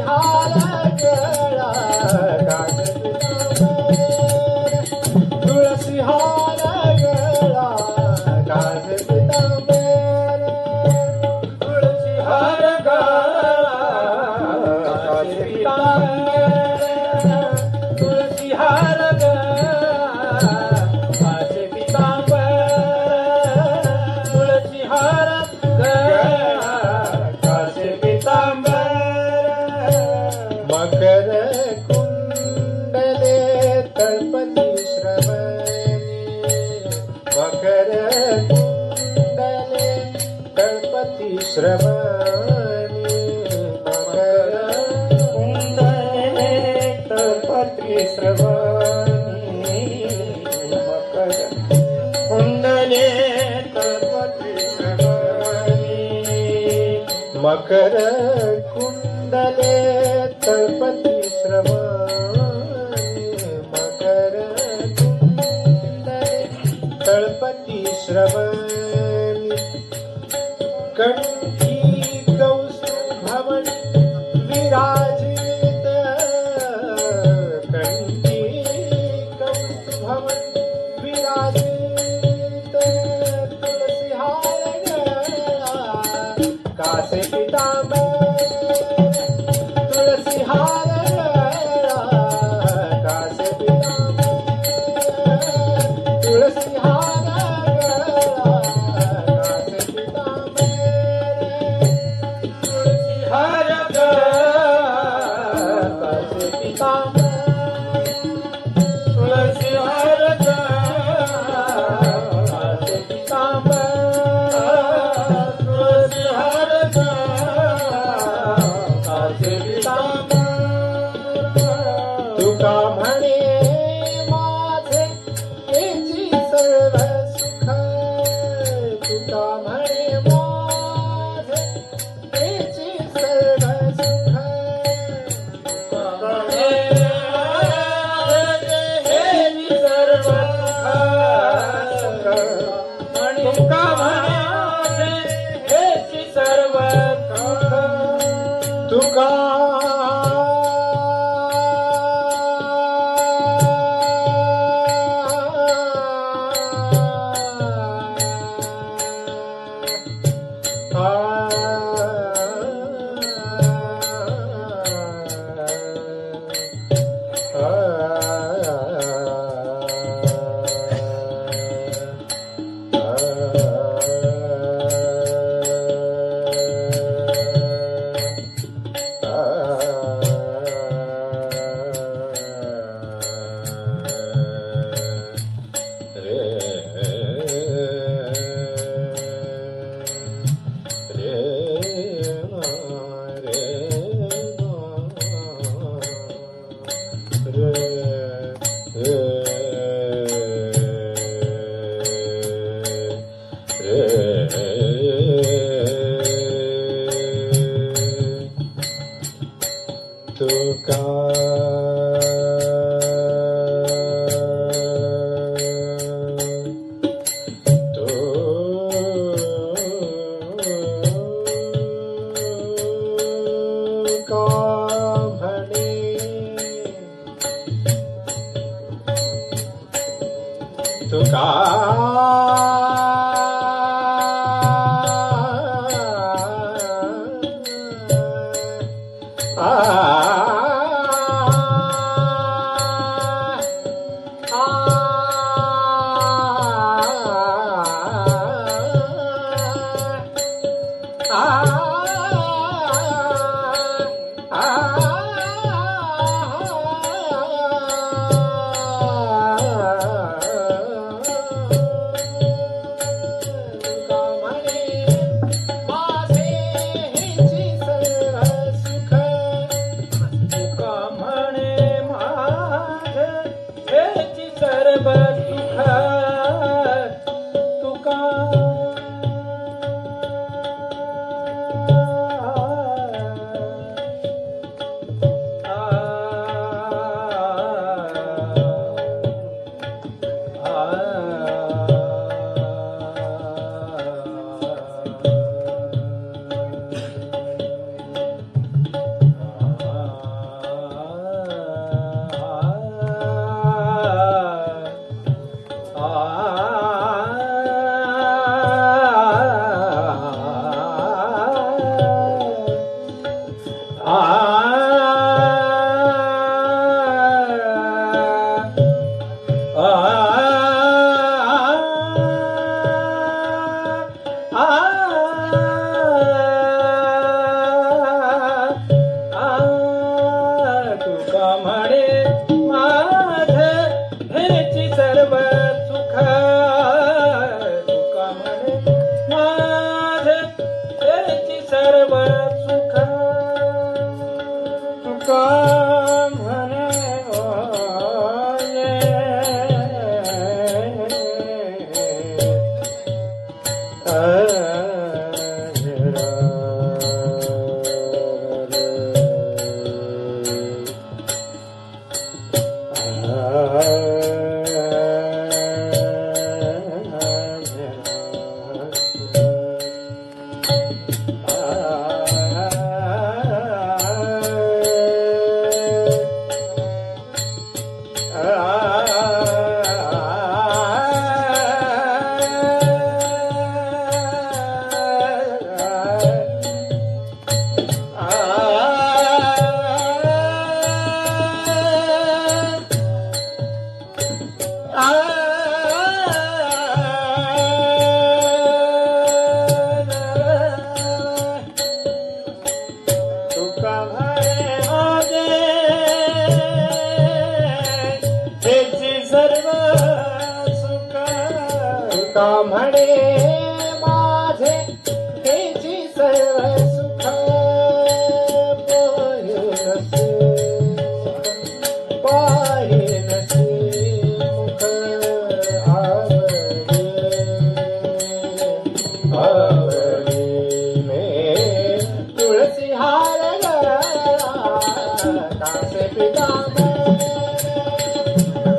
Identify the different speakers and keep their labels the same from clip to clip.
Speaker 1: हार गळा कास पितांबर तुळसी हार गळा कास पितांबर तुळसी हार गळा कास पितांबर तुळसी हार गळा कास पितांबर तुळसी हार गळा कास पितांबर मकर कुंडले तळपती श्रवणी मकर कुंडले तळपती श्रवणी मकर कुंडले तळपती श्रवणी मकर कुंडले तळपती श्रवणी मकर कुंडले तळपती श्रवणी मकर कुंडले तळपती श्रवणी कंठी कौस्तुभमणि विराजित कंठी कौस्तुभमणि विराजित तुलसी हार गळा कासे पितांबर तुलसी हार गळा कासे पितांबर तुलसी हार गळा कासे पितांबर तुलसी हार गळा कासे पितांबर तुलसी हार गळा कासे पितांबर तुळसी हार गळा कासे पितांबर तुका म्हणे माझे हेची सर्व सुख तुका म्हणे माझे हेची सर्व सुख तुका म्हणे माझे हेची सर्व सुख तुका म्हणे हेची सर्व सुख तुका तुका म्हणे तुका तुका म्हणे माझे हेची सर्व सुख तुका म्हणे माझे हेची सर्व सुख तुका म्हणे तुका म्हणे माझे हेची सर्व सुख पाहिनसे मुख आवडीने तुळसी हार कासे पितांबर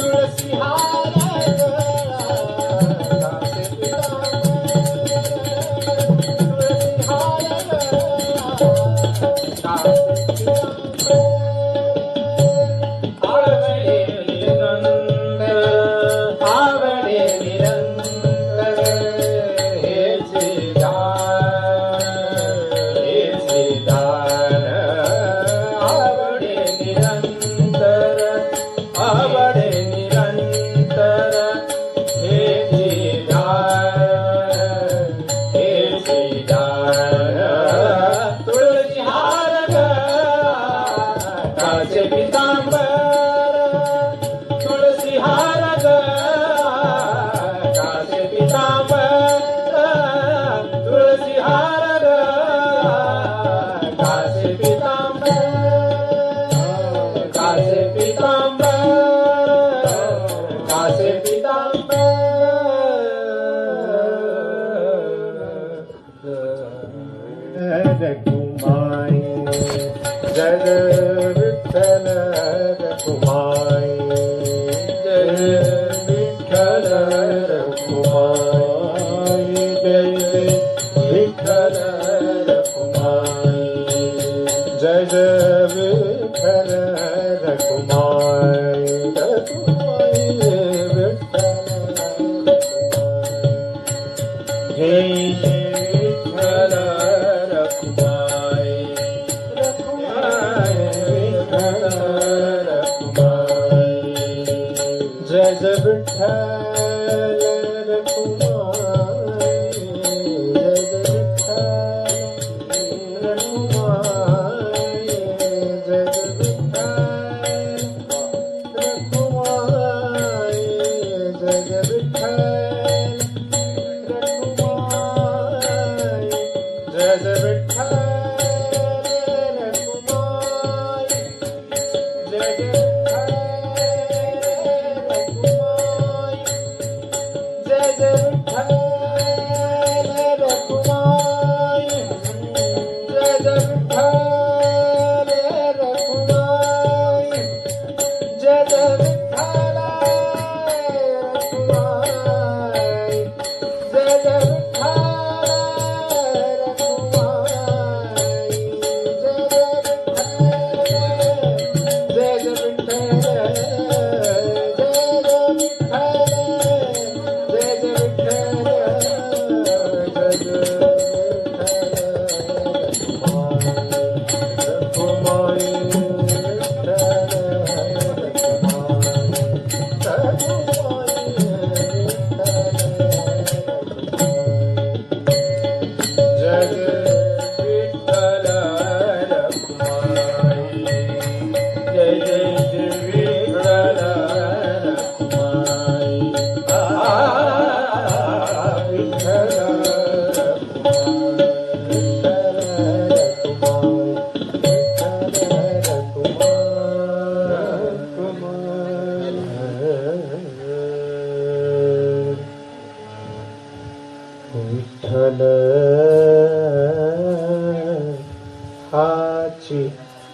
Speaker 1: तुळसी हार रघुमाई जग विठ्ठल रघुमाई जय विठ्ठल रघुमाई जय विठ्ठल रघुमाई जय विठ्ठल रघुमाई रघुमाई विठ्ठल हे विठ्ठल जय जय विठ्ठल रघुमाई जय जय विठ्ठल रघुमाई जय जय विठ्ठल रघुमाई जय जय विठ्ठल रघुमाई जय जय विठ्ठल रघुमाई जय जय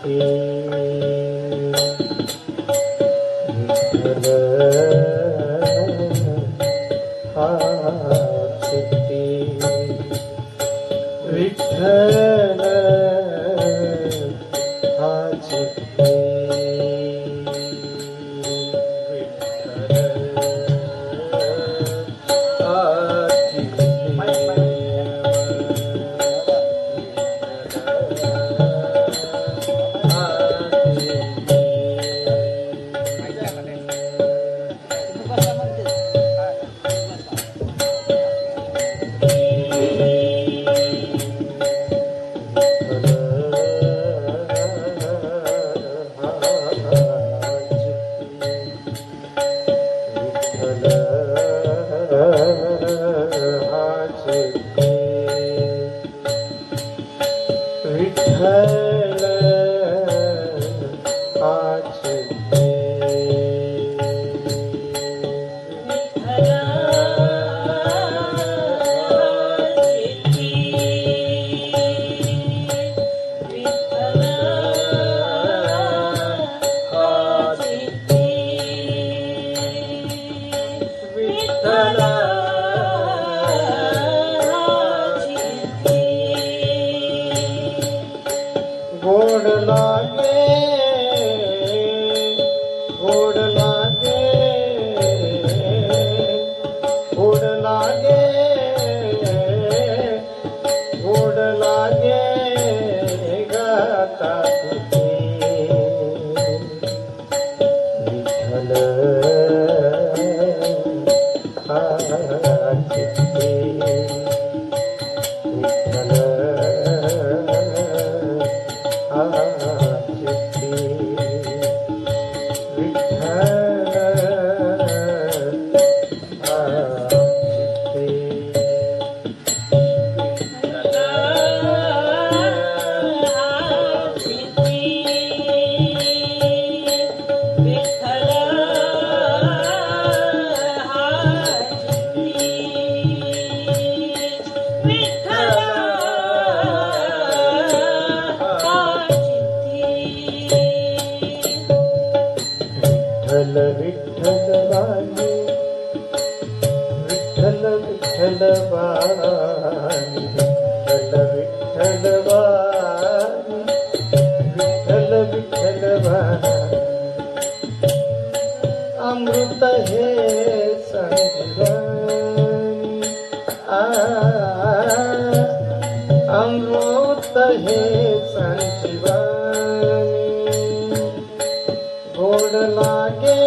Speaker 1: विठ्ठल हा चित्ते गोड लागे गोड लागे गोड लागे गोड लागे गाता तुझे विठ्ठल हा चित्ते विठ्ठल विठ्ठल वाणी विठ्ठल विठ्ठल वाणी विठ्ठल वाणी विठ्ठल विठ्ठल वाणी अमृत हे संजीवनी अमृत हे संजीवनी गोड लागे